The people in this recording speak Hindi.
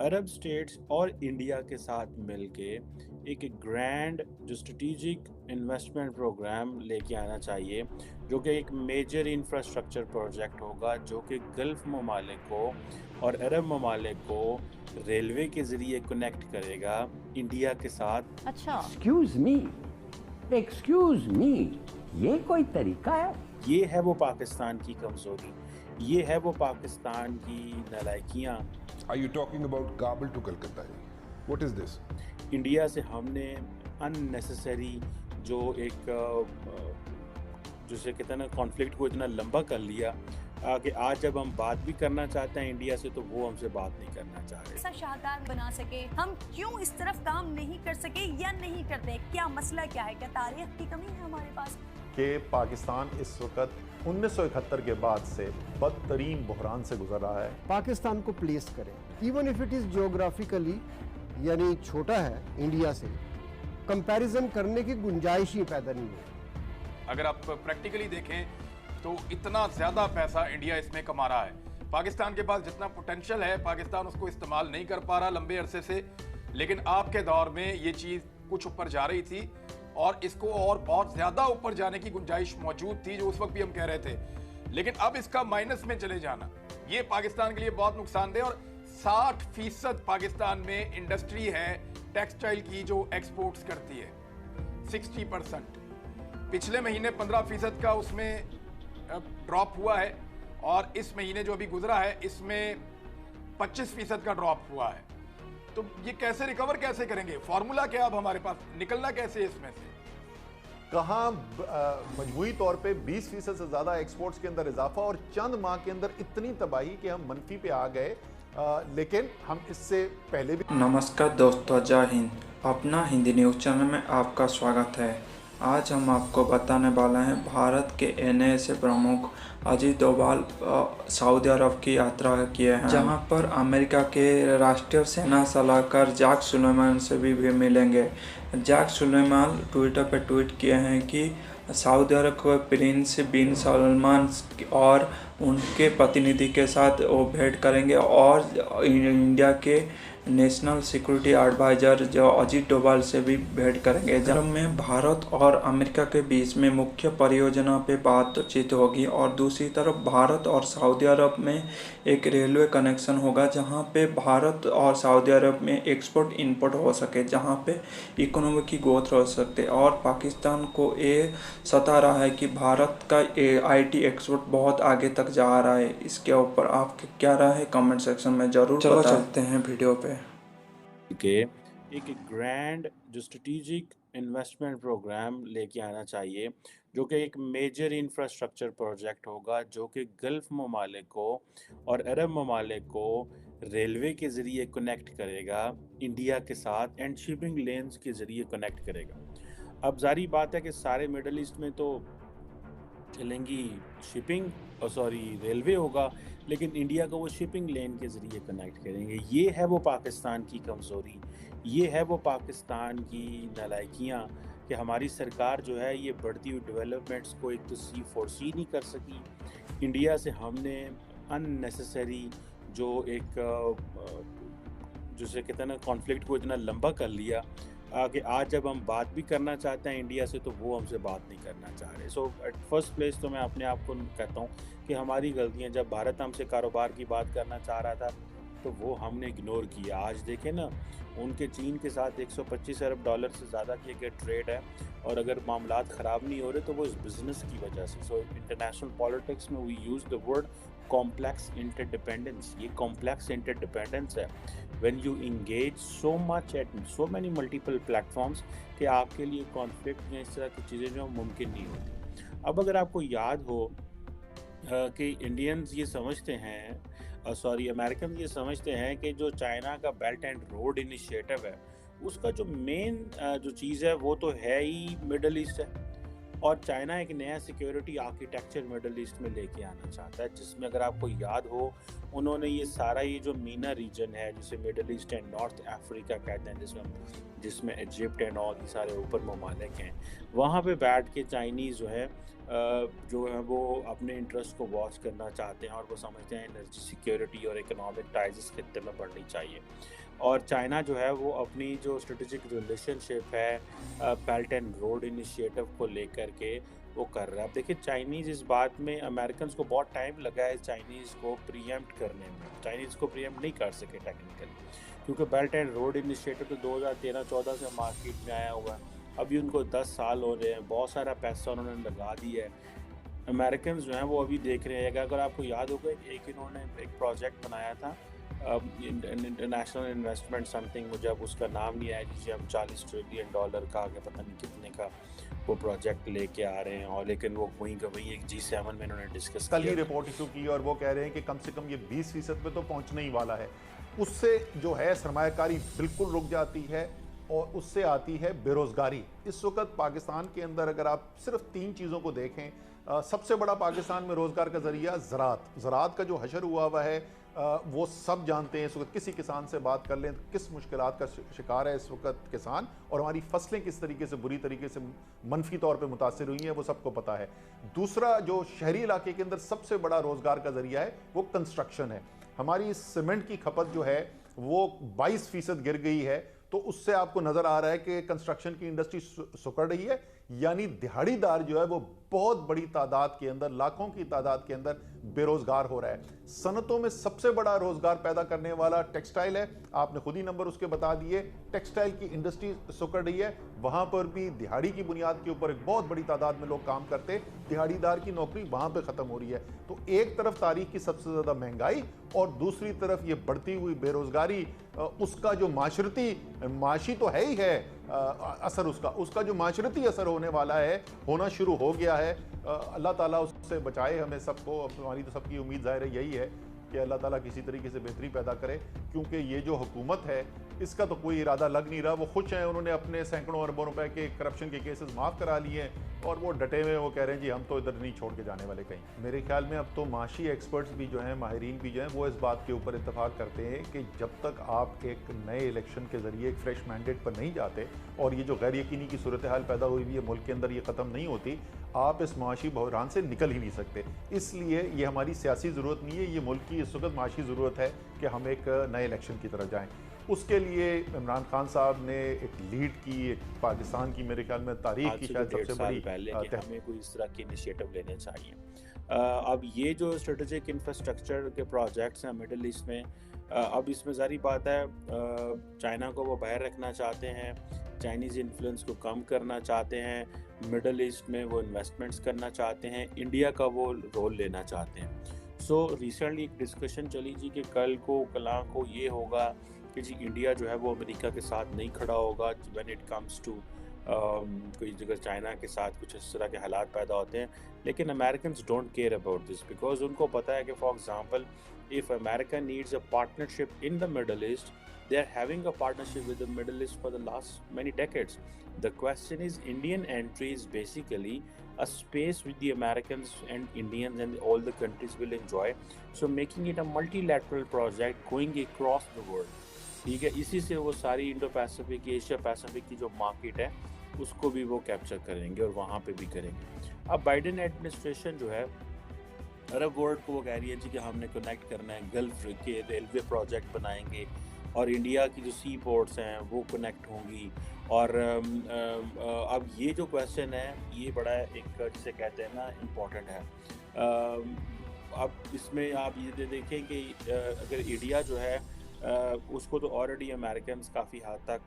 अरब स्टेट्स और इंडिया के साथ मिलके एक ग्रैंड जो स्ट्रेटेजिक इन्वेस्टमेंट प्रोग्राम लेके आना चाहिए, जो कि एक मेजर इंफ्रास्ट्रक्चर प्रोजेक्ट होगा जो कि गल्फ ममालिक को और अरब ममालिक को रेलवे के ज़रिए कनेक्ट करेगा इंडिया के साथ। अच्छा। एक्सक्यूज मी, एक्सक्यूज मी, ये कोई तरीका है? ये है वो पाकिस्तान की कमज़ोरी, ये है वो पाकिस्तान की नालायकियाँ। Are you talking about Kabul to Calcutta? What is this? India से हमने अननेसेसरी जो एक जिसे कहते हैं ना कॉन्फ्लिक्ट को इतना लंबा कर लिया कि आज जब हम बात भी करना चाहते हैं इंडिया से तो वो हमसे बात नहीं करना चाह रहे। ऐसा शाहकार बना सके, हम क्यों इस तरफ काम नहीं कर सके या नहीं करते? क्या मसला क्या है? क्या तारीख की कमी है हमारे पास? कि पाकिस्तान इस वक्त 1971 के बाद से बदतरीन बहरान से गुजर रहा है। पाकिस्तान को प्लेस करें, even if it is geographically यानी छोटा है इंडिया से, कंपैरिजन करने की गुंजाइश ही पैदा नहीं है। अगर आप प्रैक्टिकली देखें तो इतना ज़्यादा पैसा इंडिया इसमें कमा रहा है। पाकिस्तान के पास जितना पोटेंशियल है पाकिस्तान उसको इस्तेमाल नहीं कर पा रहा लंबे अरसे से, लेकिन आपके दौर में ये चीज़ कुछ ऊपर जा रही थी और इसको और बहुत ज़्यादा ऊपर जाने की गुंजाइश मौजूद थी, जो उस वक्त भी हम कह रहे थे। लेकिन अब इसका माइनस में चले जाना ये पाकिस्तान के लिए बहुत नुकसानदेह। और 60% पाकिस्तान में इंडस्ट्री है टेक्सटाइल की जो एक्सपोर्ट्स करती है, 60%। पिछले महीने 15% का उसमें ड्रॉप हुआ है और इस महीने जो अभी गुजरा है इसमें 25% का ड्रॉप हुआ है। तो ये कैसे रिकवर कैसे करेंगे? फॉर्मूला क्या अब हमारे पास, निकलना कैसे इसमें से? कहाँ मजमूई तौर पे 20% से ज़्यादा एक्सपोर्ट्स के अंदर इजाफा और चंद माह के अंदर इतनी तबाही कि हम मनफी पे आ गए। लेकिन हम इससे पहले भी। नमस्कार दोस्तों, जय हिंद। अपना हिंदी न्यूज़ चैनल में आपका स्वागत है। आज हम आपको बताने वाले हैं भारत के एनएसए प्रमुख अजीत डोभाल सऊदी अरब की यात्रा किए हैं, जहां पर अमेरिका के राष्ट्रीय सेना सलाहकार जैक सुलेमान से भी मिलेंगे। जैक सुलेमान ट्विटर पर ट्वीट किए हैं कि सऊदी अरब के प्रिंस बिन सलमान और उनके प्रतिनिधि के साथ वो भेंट करेंगे और इंडिया के नेशनल सिक्योरिटी एडवाइज़र जो अजीत डोभाल से भी भेंट करेंगे। जब में भारत और अमेरिका के बीच में मुख्य परियोजना पे बातचीत होगी और दूसरी तरफ भारत और सऊदी अरब में एक रेलवे कनेक्शन होगा जहां पे भारत और सऊदी अरब में एक्सपोर्ट इंपोर्ट हो सके, जहां पे इकोनॉमी की ग्रोथ हो सकते। और पाकिस्तान को ये सता रहा है कि भारत का आईटी एक्सपोर्ट बहुत आगे तक जा रहा है। इसके ऊपर आपकी क्या राय है कमेंट सेक्शन में ज़रूर बताएं। चलते हैं वीडियो पे। के एक ग्रैंड जो स्ट्रेटेजिक इन्वेस्टमेंट प्रोग्राम लेके आना चाहिए, जो कि एक मेजर इंफ्रास्ट्रक्चर प्रोजेक्ट होगा जो कि गल्फ ममालिक को और अरब ममालिक को रेलवे के ज़रिए कनेक्ट करेगा इंडिया के साथ एंड शिपिंग लेन्स के ज़रिए कनेक्ट करेगा। अब जारी बात है कि सारे मिडल ईस्ट में तो चलेंगी शिपिंग रेलवे होगा, लेकिन इंडिया को वो शिपिंग लेन के ज़रिए कनेक्ट करेंगे। ये है वो पाकिस्तान की कमज़ोरी, ये है वो पाकिस्तान की नालायकियाँ कि हमारी सरकार जो है ये बढ़ती हुई डेवलपमेंट्स को एक तो फोरसी नहीं कर सकी। इंडिया से हमने अननेसेसरी जो एक जिसे कहते हैं ना कॉन्फ्लिक्ट को इतना लंबा कर लिया कि आज जब हम बात भी करना चाहते हैं इंडिया से तो वो हमसे बात नहीं करना चाह रहे। सो एट फर्स्ट प्लेस तो मैं अपने आप को कहता हूँ कि हमारी गलतियाँ, जब भारत हमसे कारोबार की बात करना चाह रहा था तो वो हमने इग्नोर किया। आज देखें ना, उनके चीन के साथ 125 अरब डॉलर से ज़्यादा के ट्रेड है और अगर मामलात ख़राब नहीं हो रहे तो वो इस बिज़नेस की वजह से। सो इंटरनेशनल पॉलिटिक्स में we use the word complex interdependence. ये कॉम्प्लेक्स इंटरडिपेंडेंस है when you engage so much at so many multiple platforms कि आपके लिए कॉन्फ्लिक्ट या इस तरह की चीज़ें जो मुमकिन नहीं होती। अब अगर आपको याद हो कि इंडियंस ये समझते हैं अमेरिकन ये समझते हैं कि जो चाइना का बेल्ट एंड रोड इनिशिएटिव है उसका जो मेन जो चीज़ है वो तो है ही मिडल ईस्ट है। और चाइना एक नया सिक्योरिटी आर्किटेक्चर मिडल ईस्ट में लेके आना चाहता है, जिसमें अगर आपको याद हो, उन्होंने ये जो मीना रीजन है, जिसे middle east and north Africa कहते हैं, जिसमें इजिप्ट एंड और ये सारे ऊपर ममालिक हैं, वहाँ पे बैठ के चाइनीज़ जो है वो अपने इंटरेस्ट को वॉच करना चाहते हैं, और वो समझते हैं एनर्जी सिक्योरिटी और इकोनॉमिक टाइज इस खित्ते में बढ़नी चाहिए। और चाइना जो है वो अपनी जो स्ट्रेटेजिक रिलेशनशिप है बेल्ट एंड रोड इनिशिएटिव को लेकर के वो कर रहा है। अब देखिए, चाइनीज़ इस बात में अमेरिकन्स को बहुत टाइम लगा है चाइनीज़ को प्रीएम्प्ट करने में। चाइनीज़ को प्रीएम्प्ट नहीं कर सके टेक्निकली, क्योंकि बेल्ट एंड रोड इनिशिएटिव तो 2013-14 से मार्केट में आया हुआ है। अभी उनको 10 साल हो रहे हैं, बहुत सारा पैसा उन्होंने लगा दिया है। अमेरिकन्स जो हैं वो अभी देख रहे हैं, अगर आपको याद होगा, एक इन्होंने एक प्रोजेक्ट बनाया था इंटरनेशनल इन्वेस्टमेंट समथिंग, मुझे अब उसका नाम नहीं आया, जिसे हम $40 ट्रिलियन का आगे पता नहीं कितने का वो प्रोजेक्ट लेके आ रहे हैं, और लेकिन वो वहीं का वहीं एक G7 में इन्होंने डिस्कस कल ही किया। रिपोर्ट इशू की और वो कह रहे हैं कि कम से कम ये 20% पे तो पहुंचने ही वाला है। उससे जो है सरमायाकारी बिल्कुल रुक जाती है और उससे आती है बेरोजगारी। इस वक्त पाकिस्तान के अंदर अगर आप सिर्फ 3 चीज़ों को देखें, सबसे बड़ा पाकिस्तान में रोज़गार का ज़रिया ज़राअत का जो हशर हुआ हुआ है, वो सब जानते हैं। इस वक्त किसी किसान से बात कर लें तो किस मुश्किलात का शिकार है इस वक्त किसान, और हमारी फसलें किस तरीके से बुरी तरीके से मनफी तौर पे मुतासिर हुई हैं, वो सबको पता है। दूसरा, जो शहरी इलाके के अंदर सबसे बड़ा रोज़गार का ज़रिया है वो कंस्ट्रक्शन है। हमारी सीमेंट की खपत जो है वो 22% गिर गई है, तो उससे आपको नज़र आ रहा है कि कंस्ट्रक्शन की इंडस्ट्री सुकड़ रही है, यानी दिहाड़ीदार जो है वो बहुत बड़ी तादाद के अंदर, लाखों की तादाद के अंदर बेरोजगार हो रहा है। सनतों में सबसे बड़ा रोजगार पैदा करने वाला टेक्सटाइल है, आपने खुद ही नंबर उसके बता दिए। टेक्सटाइल की इंडस्ट्री सुकड़ रही है, वहां पर भी दिहाड़ी की बुनियाद के ऊपर एक बहुत बड़ी तादाद में लोग काम करते, दिहाड़ीदार की नौकरी वहां पर खत्म हो रही है। तो एक तरफ तारीख की सबसे ज्यादा महंगाई और दूसरी तरफ ये बढ़ती हुई बेरोजगारी, उसका जो माशी तो है ही है असर, उसका जो माशरती असर होने वाला है, होना शुरू हो गया है। अल्लाह ताला उससे बचाए हमें सबको। हमारी तो सबकी उम्मीद ज़ाहिर है यही है कि अल्लाह ताला किसी तरीके से बेहतरी पैदा करे, क्योंकि ये जो हुकूमत है इसका तो कोई इरादा लग नहीं रहा। वो खुश हैं, उन्होंने अपने सैकड़ों अरबों रुपए के करप्शन के केसेस माफ़ करा लिए हैं और वो डटे हुए, वो कह रहे हैं जी हम तो इधर नहीं छोड़ के जाने वाले कहीं। मेरे ख्याल में अब तो माशी एक्सपर्ट्स भी जो हैं, माहिरीन भी जो हैं, वो इस बात के ऊपर इत्तेफाक करते हैं कि जब तक आप एक नए इलेक्शन के ज़रिए एक फ्रेश मैंडेट पर नहीं जाते और ये जो गैर यकीनी की सूरत हाल पैदा हुई हुई है मुल्क के अंदर, ये ख़त्म नहीं होती, आप इस माशी बहरान से निकल ही नहीं सकते। इसलिए ये हमारी सियासी ज़रूरत नहीं है, ये मुल्क की इस वक्त माशी ज़रूरत है कि हम एक नए इलेक्शन की तरफ जाएँ। उसके लिए इमरान खान साहब ने एक लीड की, एक पाकिस्तान की मेरे ख्याल में तारीख की शायद सबसे बड़ी पहले कि हमें कोई इस तरह के इनिशिएटिव लेने चाहिए। अब ये जो स्ट्रेटेजिक इंफ्रास्ट्रक्चर के प्रोजेक्ट्स हैं मिडिल ईस्ट में, अब इसमें ज़ाहिर बात है चाइना को वो बाहर रखना चाहते हैं, चाइनीज़ इन्फ्लुएंस को कम करना चाहते हैं, मिडिल ईस्ट में वो इन्वेस्टमेंट्स करना चाहते हैं, इंडिया का वो रोल लेना चाहते हैं। सो रिसेंटली एक डिस्कशन चली जी कि कल को ये होगा कि जी इंडिया जो है वो अमेरिका के साथ नहीं खड़ा होगा व्हेन इट कम्स टू कोई जगह चाइना के साथ कुछ इस तरह के हालात पैदा होते हैं। लेकिन Americans don't care about this, because उनको पता है कि for example if America needs a partnership in the middle east, they are having a partnership with the Middle East for the last many decades. The question is, Indian entry is basically a space which the Americans and Indians and all the countries will enjoy, so making it a multilateral project going across the world. ठीक है, इसी से वो सारी इंडो पैसिफिक, एशिया पैसिफिक की जो मार्केट है उसको भी वो कैप्चर करेंगे और वहाँ पे भी करेंगे। अब बाइडेन एडमिनिस्ट्रेशन जो है अरब वर्ल्ड को वो कह रही है जी कि हमने कनेक्ट करना है, गल्फ के रेलवे प्रोजेक्ट बनाएंगे और इंडिया की जो सी पोर्ट्स हैं वो कनेक्ट होंगी। और अब ये जो क्वेश्चन है ये बड़ा एक जिसे कहते हैं ना इम्पोर्टेंट है। अब इसमें आप ये देखें कि अगर इंडिया जो है उसको तो ऑलरेडी अमेरिकन्स काफ़ी हद तक